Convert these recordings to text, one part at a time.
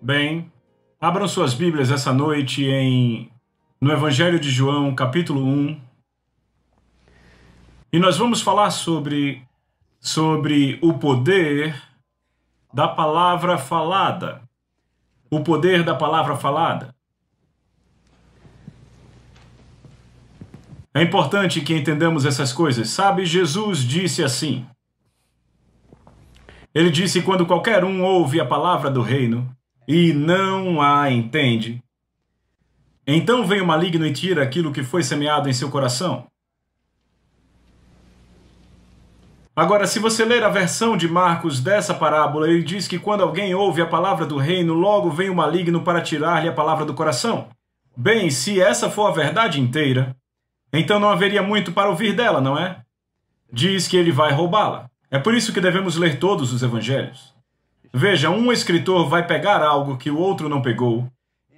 Bem, abram suas Bíblias essa noite no Evangelho de João, capítulo 1. E nós vamos falar sobre o poder da palavra falada. O poder da palavra falada. É importante que entendamos essas coisas. Sabe, Jesus disse assim. Ele disse: quando qualquer um ouve a palavra do reino e não a entende, então vem o maligno e tira aquilo que foi semeado em seu coração. Agora, se você ler a versão de Marcos dessa parábola, ele diz que quando alguém ouve a palavra do reino, logo vem o maligno para tirar-lhe a palavra do coração. Bem, se essa for a verdade inteira, então não haveria muito para ouvir dela, não é? Diz que ele vai roubá-la. É por isso que devemos ler todos os evangelhos. Veja, um escritor vai pegar algo que o outro não pegou,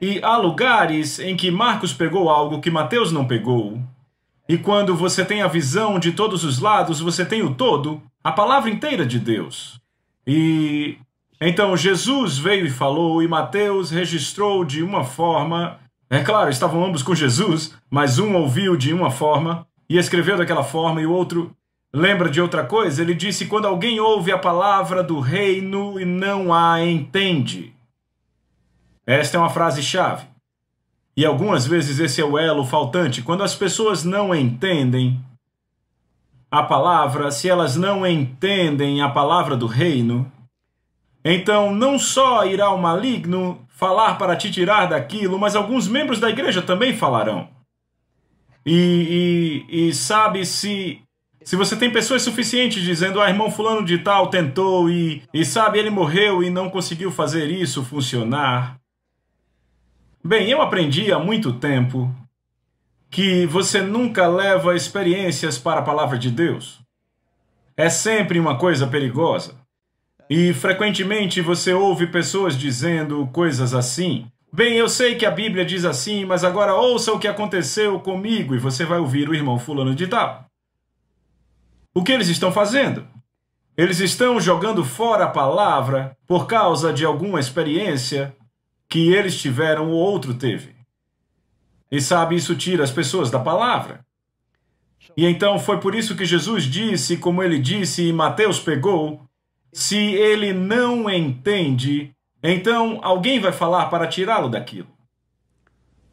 e há lugares em que Marcos pegou algo que Mateus não pegou. E quando você tem a visão de todos os lados, você tem o todo, a palavra inteira de Deus. E então Jesus veio e falou, e Mateus registrou de uma forma. É claro, estavam ambos com Jesus, mas um ouviu de uma forma e escreveu daquela forma, e o outro lembra de outra coisa. Ele disse: quando alguém ouve a palavra do reino e não a entende. Esta é uma frase-chave. E algumas vezes esse é o elo faltante. Quando as pessoas não entendem a palavra, se elas não entendem a palavra do reino, então não só irá o maligno falar para te tirar daquilo, mas alguns membros da igreja também falarão. E sabe, se você tem pessoas suficientes dizendo: irmão fulano de tal tentou e sabe, ele morreu e não conseguiu fazer isso funcionar. Bem, eu aprendi há muito tempo que você nunca leva experiências para a palavra de Deus. É sempre uma coisa perigosa. E frequentemente você ouve pessoas dizendo coisas assim. Bem, eu sei que a Bíblia diz assim, mas agora ouça o que aconteceu comigo, e você vai ouvir o irmão fulano de tal. O que eles estão fazendo? Eles estão jogando fora a palavra por causa de alguma experiência que eles tiveram ou outro teve. E sabe, isso tira as pessoas da palavra. E então foi por isso que Jesus disse, como ele disse, e Mateus pegou: se ele não entende, então alguém vai falar para tirá-lo daquilo.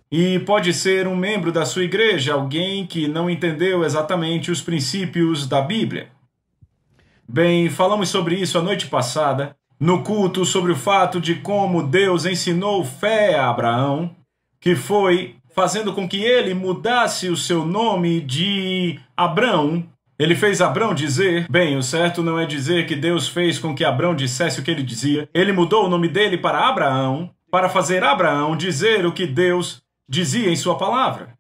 E pode ser um membro da sua igreja, alguém que não entendeu exatamente os princípios da Bíblia. Bem, falamos sobre isso a noite passada, no culto, sobre o fato de como Deus ensinou fé a Abraão, que foi fazendo com que ele mudasse o seu nome de Abrão. Ele fez Abrão dizer, bem, o certo não é dizer que Deus fez com que Abrão dissesse o que ele dizia. Ele mudou o nome dele para Abraão, para fazer Abraão dizer o que Deus dizia em sua palavra.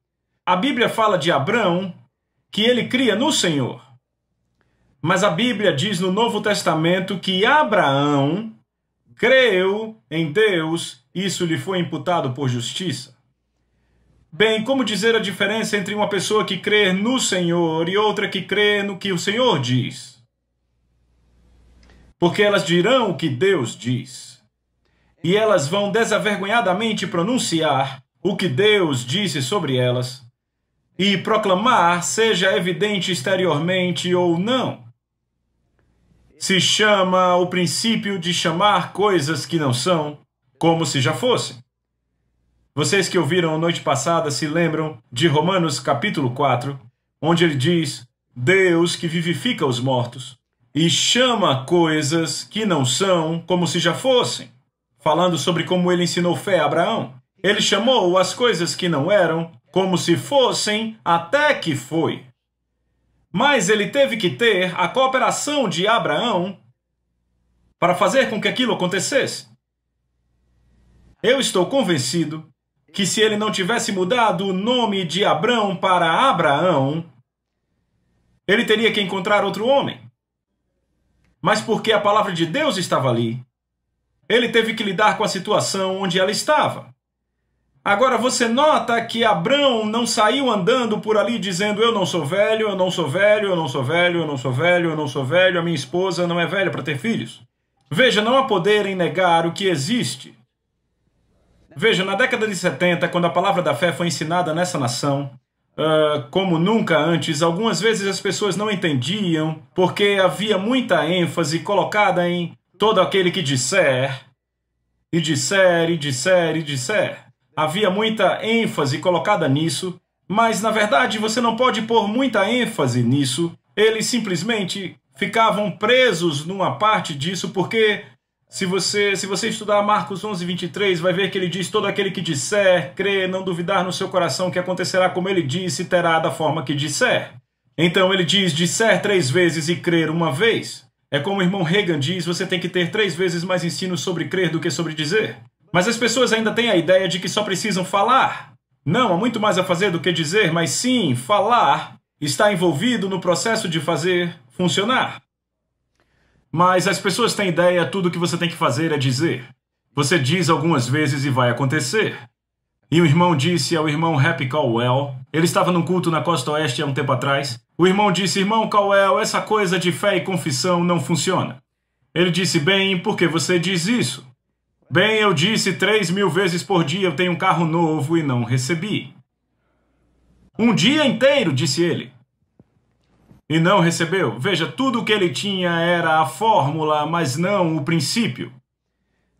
A Bíblia fala de Abrão que ele cria no Senhor. Mas a Bíblia diz no Novo Testamento que Abraão creu em Deus, isso lhe foi imputado por justiça. Bem, como dizer a diferença entre uma pessoa que crê no Senhor e outra que crê no que o Senhor diz? Porque elas dirão o que Deus diz. E elas vão desavergonhadamente pronunciar o que Deus disse sobre elas e proclamar, seja evidente exteriormente ou não. Se chama o princípio de chamar coisas que não são, como se já fossem. Vocês que ouviram a noite passada se lembram de Romanos capítulo 4, onde ele diz: Deus que vivifica os mortos e chama coisas que não são como se já fossem. Falando sobre como ele ensinou fé a Abraão. Ele chamou as coisas que não eram como se fossem até que foi. Mas ele teve que ter a cooperação de Abraão para fazer com que aquilo acontecesse. Eu estou convencido que se ele não tivesse mudado o nome de Abrão para Abraão, ele teria que encontrar outro homem. Mas porque a palavra de Deus estava ali, ele teve que lidar com a situação onde ela estava. Agora você nota que Abrão não saiu andando por ali dizendo: eu não sou velho, eu não sou velho, eu não sou velho, eu não sou velho, eu não sou velho, a minha esposa não é velha para ter filhos. Veja, não há poder em negar o que existe. Veja, na década de 70, quando a palavra da fé foi ensinada nessa nação, como nunca antes, algumas vezes as pessoas não entendiam porque havia muita ênfase colocada em todo aquele que disser, e disser, e disser, e disser. Havia muita ênfase colocada nisso, mas na verdade você não pode pôr muita ênfase nisso. Eles simplesmente ficavam presos numa parte disso, porque se você estudar Marcos 11:23, vai ver que ele diz: todo aquele que disser, crer, não duvidar no seu coração que acontecerá como ele disse, terá da forma que disser. Então ele diz: disser 3 vezes e crer uma vez. É como o irmão Reagan diz: você tem que ter 3 vezes mais ensino sobre crer do que sobre dizer. Mas as pessoas ainda têm a ideia de que só precisam falar. Não, há muito mais a fazer do que dizer, mas sim, falar está envolvido no processo de fazer funcionar. Mas as pessoas têm ideia, tudo o que você tem que fazer é dizer. Você diz algumas vezes e vai acontecer. E o irmão disse ao irmão Happy Caldwell, ele estava num culto na Costa Oeste há um tempo atrás, o irmão disse: irmão Caldwell, essa coisa de fé e confissão não funciona. Ele disse: bem, por que você diz isso? Bem, eu disse 3.000 vezes por dia eu tenho um carro novo e não recebi. Um dia inteiro, disse ele. E não recebeu. Veja, tudo o que ele tinha era a fórmula, mas não o princípio.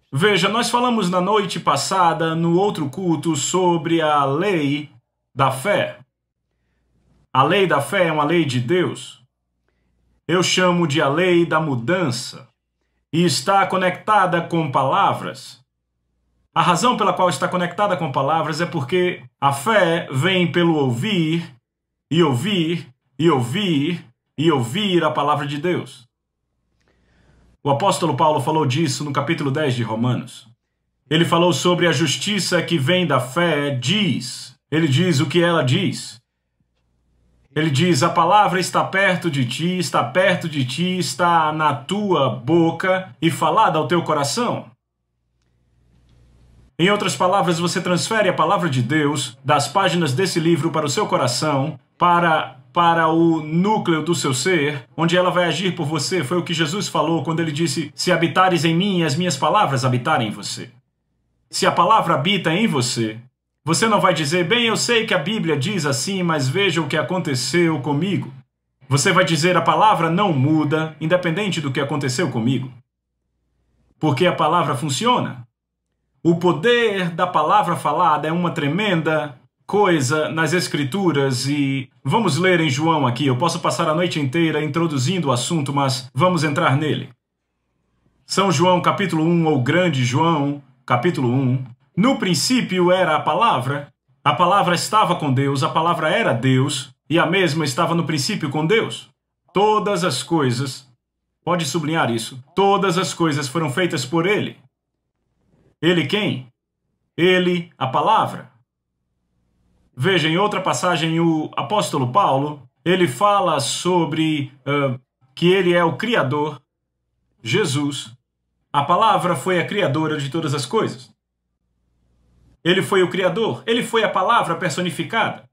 Veja, nós falamos na noite passada, no outro culto, sobre a lei da fé. A lei da fé é uma lei de Deus. Eu chamo de a lei da mudança. E está conectada com palavras. A razão pela qual está conectada com palavras é porque a fé vem pelo ouvir, e ouvir, e ouvir, e ouvir a palavra de Deus. O apóstolo Paulo falou disso no capítulo 10 de Romanos. Ele falou sobre a justiça que vem da fé, diz. Ele diz o que ela diz. Ele diz: a palavra está perto de ti, está perto de ti, está na tua boca e falada ao teu coração. Em outras palavras, você transfere a palavra de Deus das páginas desse livro para o seu coração, para o núcleo do seu ser, onde ela vai agir por você. Foi o que Jesus falou quando ele disse: se habitares em mim e as minhas palavras habitarem em você. Se a palavra habita em você, você não vai dizer: bem, eu sei que a Bíblia diz assim, mas veja o que aconteceu comigo. Você vai dizer: a palavra não muda, independente do que aconteceu comigo. Porque a palavra funciona. O poder da palavra falada é uma tremenda coisa nas Escrituras e vamos ler em João aqui. Eu posso passar a noite inteira introduzindo o assunto, mas vamos entrar nele. São João capítulo 1, ou Grande João capítulo 1. No princípio era a palavra estava com Deus, a palavra era Deus e a mesma estava no princípio com Deus. Todas as coisas, pode sublinhar isso, todas as coisas foram feitas por Ele. Ele quem? Ele, a palavra. Veja, em outra passagem, o apóstolo Paulo, ele fala sobre que ele é o Criador, Jesus. A palavra foi a criadora de todas as coisas. Ele foi o Criador, ele foi a palavra personificada.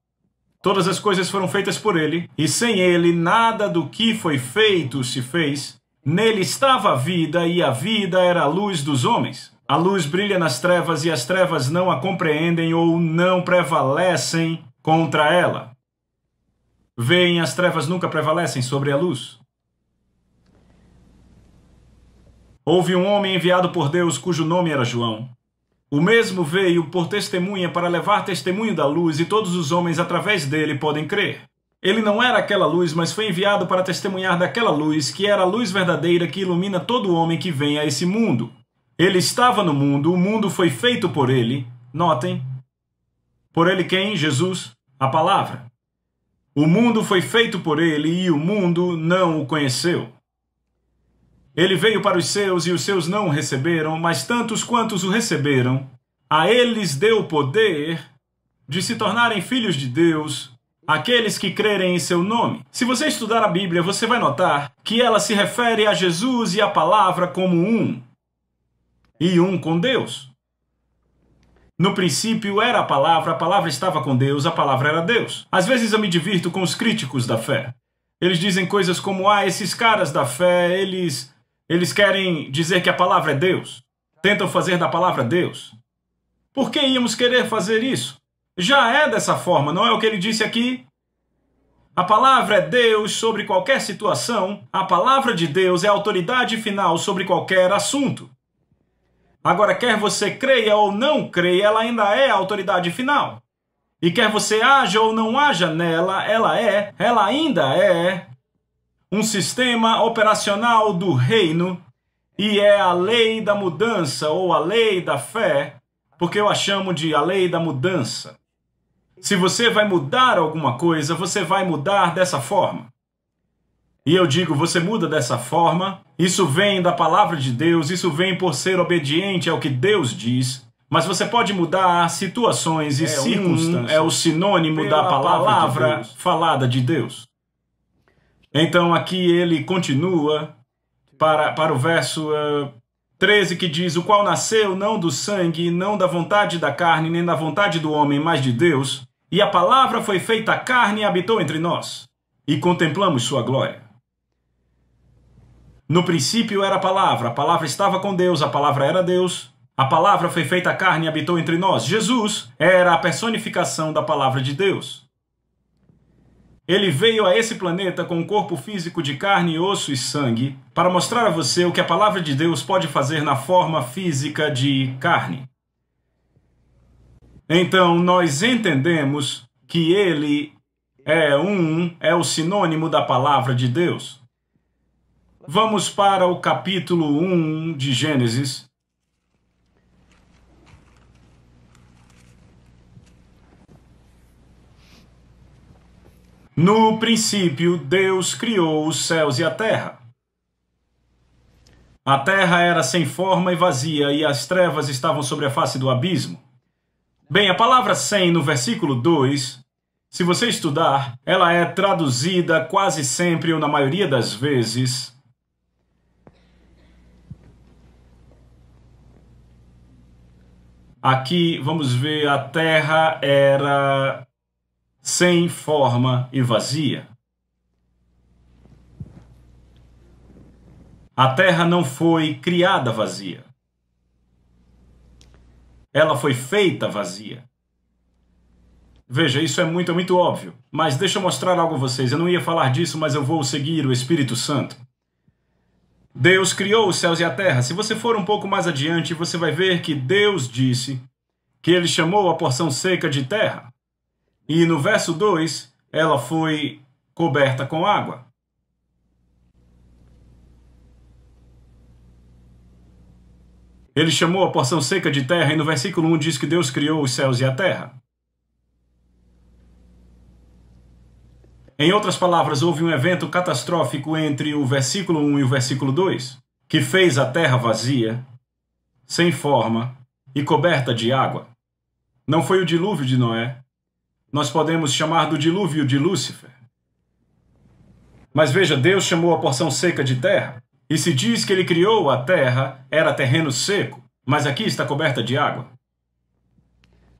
Todas as coisas foram feitas por ele, e sem ele nada do que foi feito se fez. Nele estava a vida, e a vida era a luz dos homens. A luz brilha nas trevas e as trevas não a compreendem ou não prevalecem contra ela. Veem, as trevas nunca prevalecem sobre a luz. Houve um homem enviado por Deus cujo nome era João. O mesmo veio por testemunha para levar testemunho da luz e todos os homens através dele podem crer. Ele não era aquela luz, mas foi enviado para testemunhar daquela luz que era a luz verdadeira que ilumina todo homem que vem a esse mundo. Ele estava no mundo, o mundo foi feito por ele. Notem. Por ele quem? Jesus, a palavra. O mundo foi feito por ele e o mundo não o conheceu. Ele veio para os seus e os seus não o receberam, mas tantos quantos o receberam, a eles deu o poder de se tornarem filhos de Deus, aqueles que crerem em seu nome. Se você estudar a Bíblia, você vai notar que ela se refere a Jesus e a palavra como um. E um com Deus. No princípio era a palavra estava com Deus, a palavra era Deus. Às vezes eu me divirto com os críticos da fé. Eles dizem coisas como: esses caras da fé, eles querem dizer que a palavra é Deus. Tentam fazer da palavra Deus. Por que íamos querer fazer isso? Já é dessa forma, não é o que ele disse aqui? A palavra é Deus sobre qualquer situação. A palavra de Deus é a autoridade final sobre qualquer assunto. Agora, quer você creia ou não creia, ela ainda é a autoridade final. E quer você haja ou não haja nela, ela ainda é um sistema operacional do reino e é a lei da mudança ou a lei da fé, porque eu a chamo de a lei da mudança. Se você vai mudar alguma coisa, você vai mudar dessa forma. E eu digo, você muda dessa forma, isso vem da palavra de Deus, isso vem por ser obediente ao que Deus diz, mas você pode mudar situações e circunstâncias. É o sinônimo da palavra falada de Deus. Então aqui ele continua para o verso 13 que diz, o qual nasceu não do sangue, não da vontade da carne, nem da vontade do homem, mas de Deus. E a palavra foi feita carne e habitou entre nós, e contemplamos sua glória. No princípio era a palavra estava com Deus, a palavra era Deus. A palavra foi feita carne e habitou entre nós. Jesus era a personificação da palavra de Deus. Ele veio a esse planeta com um corpo físico de carne, osso e sangue, para mostrar a você o que a palavra de Deus pode fazer na forma física de carne. Então, nós entendemos que ele é o sinônimo da palavra de Deus. Vamos para o capítulo 1 de Gênesis. No princípio, Deus criou os céus e a terra. A terra era sem forma e vazia, e as trevas estavam sobre a face do abismo. Bem, a palavra sem no versículo 2, se você estudar, ela é traduzida quase sempre, ou na maioria das vezes, aqui, vamos ver, a terra era sem forma e vazia. A terra não foi criada vazia. Ela foi feita vazia. Veja, isso é muito óbvio. Mas deixa eu mostrar algo a vocês. Eu não ia falar disso, mas eu vou seguir o Espírito Santo. Deus criou os céus e a terra. Se você for um pouco mais adiante, você vai ver que Deus disse que ele chamou a porção seca de terra. E no verso 2, ela foi coberta com água. Ele chamou a porção seca de terra e no versículo 1 diz que Deus criou os céus e a terra. Em outras palavras, houve um evento catastrófico entre o versículo 1 e o versículo 2, que fez a terra vazia, sem forma e coberta de água. Não foi o dilúvio de Noé. Nós podemos chamar do dilúvio de Lúcifer. Mas veja, Deus chamou a porção seca de terra. E se diz que ele criou a terra, era terreno seco, mas aqui está coberta de água.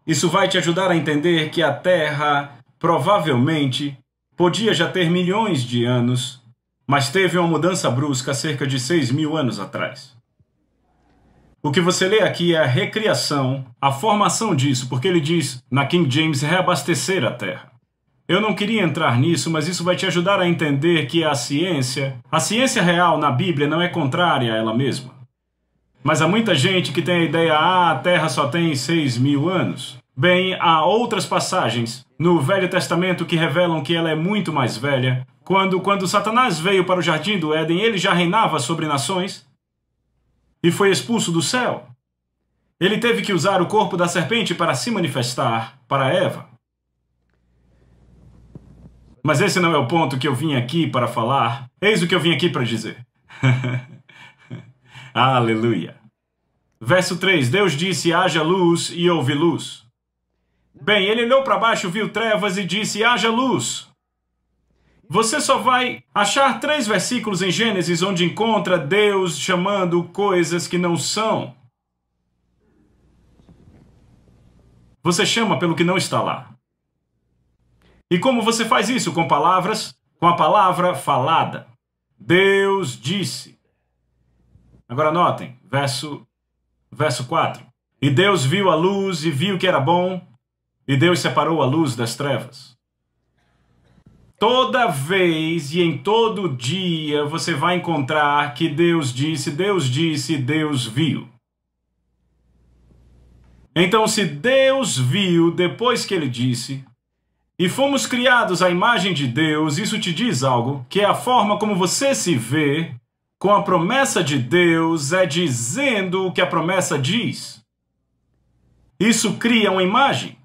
Isso vai te ajudar a entender que a terra provavelmente podia já ter milhões de anos, mas teve uma mudança brusca cerca de 6.000 anos atrás. O que você lê aqui é a recriação, a formação disso, porque ele diz na King James reabastecer a terra. Eu não queria entrar nisso, mas isso vai te ajudar a entender que a ciência real na Bíblia não é contrária a ela mesma. Mas há muita gente que tem a ideia, a Terra só tem 6.000 anos. Bem, há outras passagens no Velho Testamento que revelam que ela é muito mais velha. Quando Satanás veio para o Jardim do Éden, ele já reinava sobre nações e foi expulso do céu. Ele teve que usar o corpo da serpente para se manifestar para Eva. Mas esse não é o ponto que eu vim aqui para falar. Eis o que eu vim aqui para dizer. Aleluia. Verso 3. Deus disse, haja luz, e houve luz. Bem, ele olhou para baixo, viu trevas e disse, haja luz. Você só vai achar 3 versículos em Gênesis onde encontra Deus chamando coisas que não são. Você chama pelo que não está lá. E como você faz isso? Com palavras? Com a palavra falada. Deus disse. Agora notem, verso 4. E Deus viu a luz e viu que era bom, e Deus separou a luz das trevas. Toda vez e em todo dia você vai encontrar que Deus disse, Deus viu. Então, se Deus viu depois que ele disse, e fomos criados à imagem de Deus, isso te diz algo, que é a forma como você se vê com a promessa de Deus é dizendo o que a promessa diz. Isso cria uma imagem.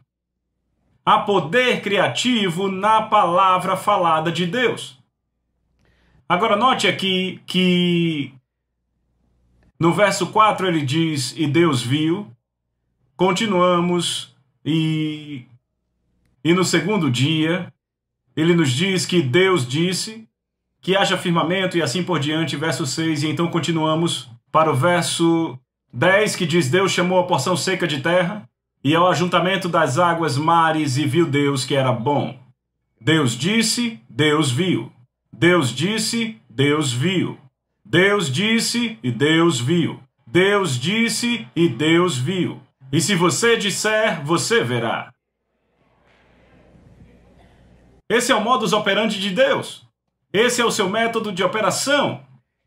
Há poder criativo na palavra falada de Deus. Agora note aqui que no verso 4 ele diz, e Deus viu. Continuamos e no segundo dia ele nos diz que Deus disse que haja firmamento e assim por diante, verso 6, e então continuamos para o verso 10 que diz, Deus chamou a porção seca de terra e ao ajuntamento das águas mares, e viu Deus que era bom. Deus disse, Deus viu. Deus disse, Deus viu. Deus disse e Deus viu. Deus disse e Deus viu. E se você disser, você verá. Esse é o modus operandi de Deus. Esse é o seu método de operação.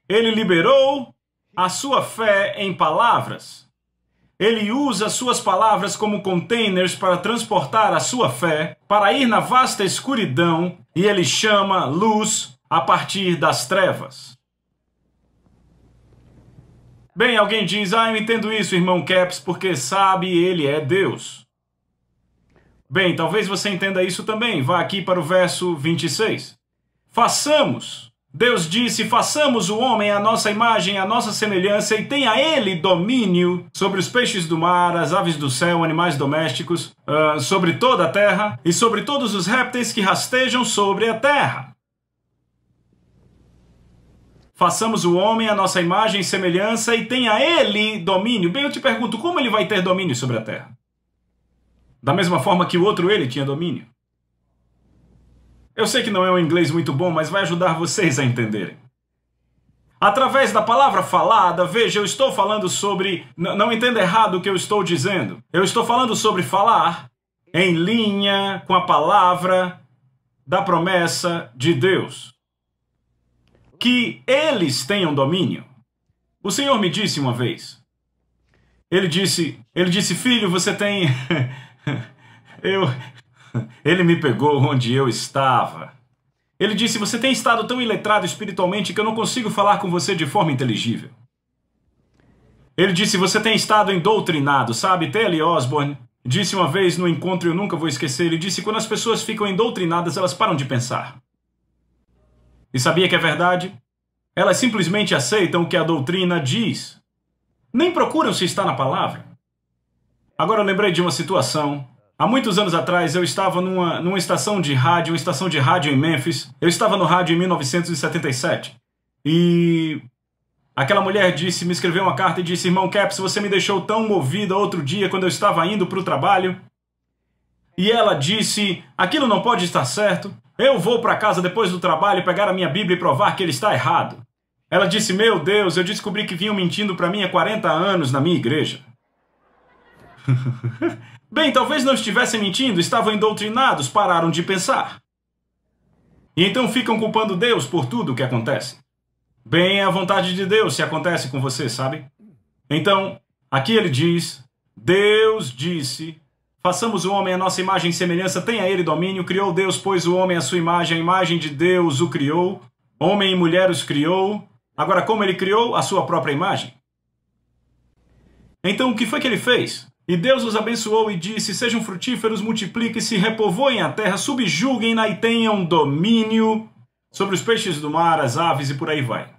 Ele liberou a sua fé em palavras. Ele usa suas palavras como containers para transportar a sua fé, para ir na vasta escuridão, e ele chama luz a partir das trevas. Bem, alguém diz, eu entendo isso, irmão Caps, porque sabe, ele é Deus. Bem, talvez você entenda isso também. Vá aqui para o verso 26. Façamos. Deus disse, façamos o homem à nossa imagem, à nossa semelhança, e tenha ele domínio sobre os peixes do mar, as aves do céu, animais domésticos, sobre toda a terra, e sobre todos os répteis que rastejam sobre a terra. Façamos o homem à nossa imagem e semelhança, e tenha ele domínio. Bem, eu te pergunto, como ele vai ter domínio sobre a terra? Da mesma forma que o outro ele tinha domínio. Eu sei que não é um inglês muito bom, mas vai ajudar vocês a entenderem. Através da palavra falada, veja, eu estou falando sobre... Não entenda errado o que eu estou dizendo. Eu estou falando sobre falar em linha com a palavra da promessa de Deus. Que eles tenham domínio. O Senhor me disse uma vez. Ele disse, filho, você tem... Ele me pegou onde eu estava. Ele disse, você tem estado tão iletrado espiritualmente que eu não consigo falar com você de forma inteligível. Ele disse, você tem estado endoctrinado, sabe? T.L. Osborne disse uma vez no encontro, eu nunca vou esquecer, ele disse, quando as pessoas ficam endoctrinadas, elas param de pensar. E sabia que é verdade? Elas simplesmente aceitam o que a doutrina diz. Nem procuram se está na palavra. Agora eu lembrei de uma situação. Há muitos anos atrás, eu estava numa estação de rádio, em Memphis. Eu estava no rádio em 1977. E aquela mulher me escreveu uma carta e disse, irmão Caps, você me deixou tão movida outro dia quando eu estava indo para o trabalho. E ela disse, aquilo não pode estar certo. Eu vou para casa depois do trabalho pegar a minha Bíblia e provar que ele está errado. Ela disse, meu Deus, eu descobri que vinham mentindo para mim há 40 anos na minha igreja. Bem, talvez não estivessem mentindo, estavam endoutrinados, pararam de pensar. E então ficam culpando Deus por tudo o que acontece. Bem, é a vontade de Deus se acontece com você, sabe? Então, aqui ele diz, Deus disse, façamos o homem à nossa imagem e semelhança, tenha ele domínio, criou Deus, pois o homem à sua imagem, a imagem de Deus o criou, homem e mulher os criou. Agora, como ele criou? A sua própria imagem. Então, o que foi que ele fez? E Deus os abençoou e disse, sejam frutíferos, multipliquem-se, repovoem a terra, subjuguem-na e tenham domínio sobre os peixes do mar, as aves e por aí vai.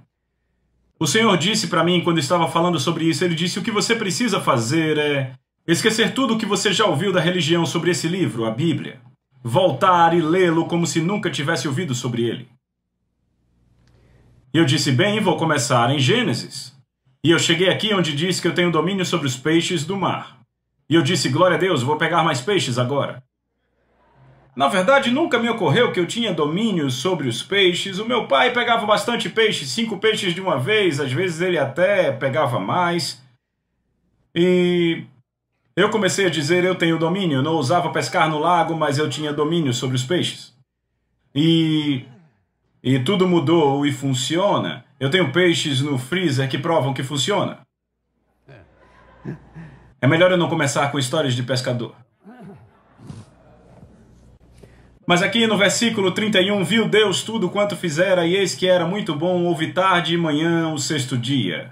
O Senhor disse para mim, quando estava falando sobre isso, ele disse, o que você precisa fazer é esquecer tudo o que você já ouviu da religião sobre esse livro, a Bíblia. Voltar e lê-lo como se nunca tivesse ouvido sobre ele. E eu disse, bem, vou começar em Gênesis. E eu cheguei aqui onde diz que eu tenho domínio sobre os peixes do mar. E eu disse, glória a Deus, vou pegar mais peixes agora. Na verdade, nunca me ocorreu que eu tinha domínio sobre os peixes. O meu pai pegava bastante peixe, 5 peixes de uma vez, às vezes ele até pegava mais. E Eu comecei a dizer: eu tenho domínio. Eu não ousava pescar no lago, mas eu tinha domínio sobre os peixes. E tudo mudou e funciona. Eu tenho peixes no freezer que provam que funciona. É melhor eu não começar com histórias de pescador. Mas aqui no versículo 31, viu Deus tudo quanto fizera, e eis que era muito bom, houve tarde e manhã o sexto dia.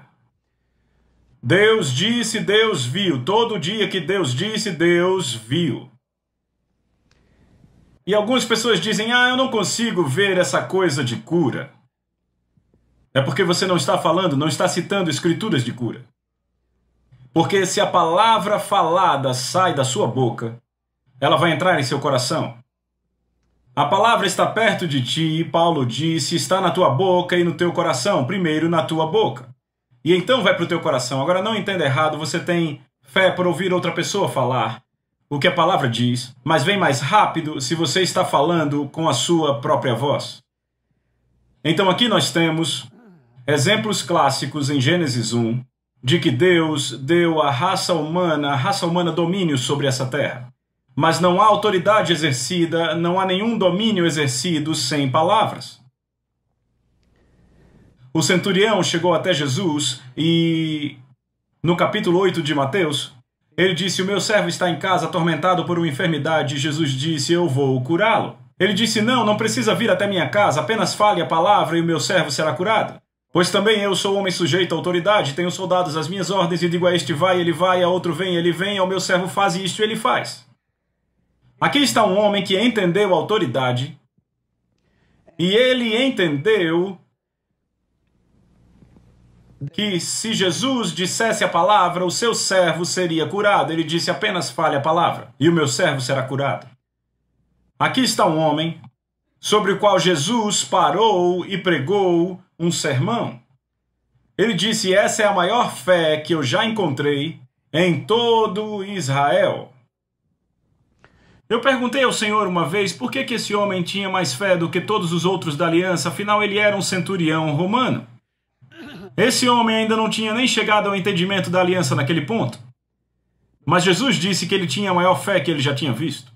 Deus disse, Deus viu. Todo dia que Deus disse, Deus viu. E algumas pessoas dizem: eu não consigo ver essa coisa de cura. É porque você não está falando, não está citando escrituras de cura. Porque se a palavra falada sai da sua boca, ela vai entrar em seu coração. A palavra está perto de ti, Paulo disse, está na tua boca e no teu coração. Primeiro na tua boca. E então vai para o teu coração. Agora não entenda errado, você tem fé por ouvir outra pessoa falar o que a palavra diz, mas vem mais rápido se você está falando com a sua própria voz. Então aqui nós temos exemplos clássicos em Gênesis 1 de que Deus deu à raça humana domínio sobre essa terra. Mas não há autoridade exercida, não há nenhum domínio exercido sem palavras. O centurião chegou até Jesus e, no capítulo 8 de Mateus, ele disse: o meu servo está em casa atormentado por uma enfermidade. Jesus disse: eu vou curá-lo. Ele disse: não precisa vir até minha casa, apenas fale a palavra e o meu servo será curado. Pois também eu sou homem sujeito à autoridade, tenho soldados às minhas ordens e digo a este vai, ele vai, a outro vem, ele vem, ao meu servo faz isto, ele faz. Aqui está um homem que entendeu a autoridade e ele entendeu que se Jesus dissesse a palavra, o seu servo seria curado. Ele disse: apenas fale a palavra e o meu servo será curado. Aqui está um homem sobre o qual Jesus parou e pregou um sermão. Ele disse: essa é a maior fé que eu já encontrei em todo Israel. Eu perguntei ao Senhor uma vez por que esse homem tinha mais fé do que todos os outros da aliança, afinal ele era um centurião romano. Esse homem ainda não tinha nem chegado ao entendimento da aliança naquele ponto. Mas Jesus disse que ele tinha a maior fé que ele já tinha visto.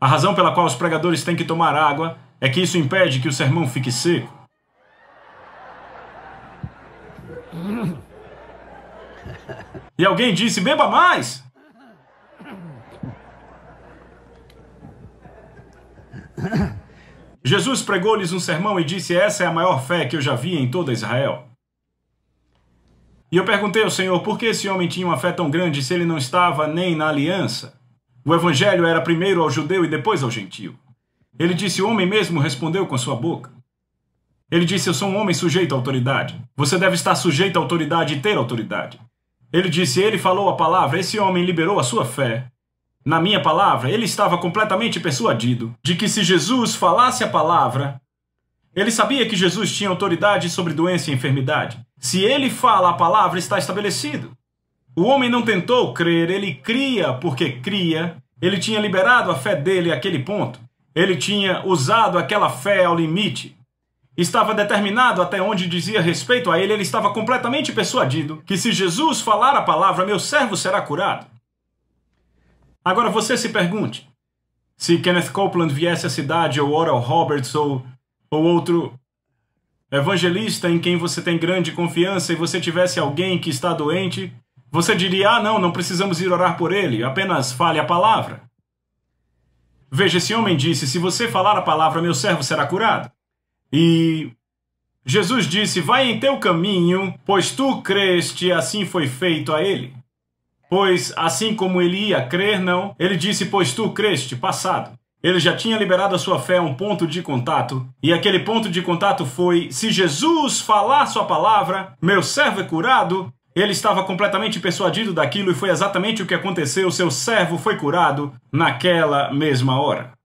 A razão pela qual os pregadores têm que tomar água é que isso impede que o sermão fique seco. E alguém disse: beba mais! Jesus pregou-lhes um sermão e disse: essa é a maior fé que eu já vi em toda Israel. E eu perguntei ao Senhor por que esse homem tinha uma fé tão grande se ele não estava nem na aliança. O evangelho era primeiro ao judeu e depois ao gentio. Ele disse: o homem mesmo respondeu com a sua boca. Ele disse: eu sou um homem sujeito à autoridade. Você deve estar sujeito à autoridade e ter autoridade. Ele disse: ele falou a palavra, esse homem liberou a sua fé. Na minha palavra, ele estava completamente persuadido de que se Jesus falasse a palavra, ele sabia que Jesus tinha autoridade sobre doença e enfermidade. Se ele fala a palavra, está estabelecido. O homem não tentou crer, ele cria porque cria. Ele tinha liberado a fé dele àquele ponto. Ele tinha usado aquela fé ao limite. Estava determinado até onde dizia respeito a ele, ele estava completamente persuadido que se Jesus falar a palavra, meu servo será curado. Agora você se pergunte, se Kenneth Copeland viesse à cidade, ou Oral Roberts, ou outro evangelista em quem você tem grande confiança, e você tivesse alguém que está doente, você diria: não precisamos ir orar por ele, apenas fale a palavra. Veja, esse homem disse: se você falar a palavra, meu servo será curado. E Jesus disse: vai em teu caminho, pois tu creste, assim foi feito a ele. Pois assim como ele ia crer, não. Ele disse: pois tu creste, passado. Ele já tinha liberado a sua fé a um ponto de contato. E aquele ponto de contato foi: se Jesus falar sua palavra, meu servo é curado. Ele estava completamente persuadido daquilo e foi exatamente o que aconteceu. Seu servo foi curado naquela mesma hora.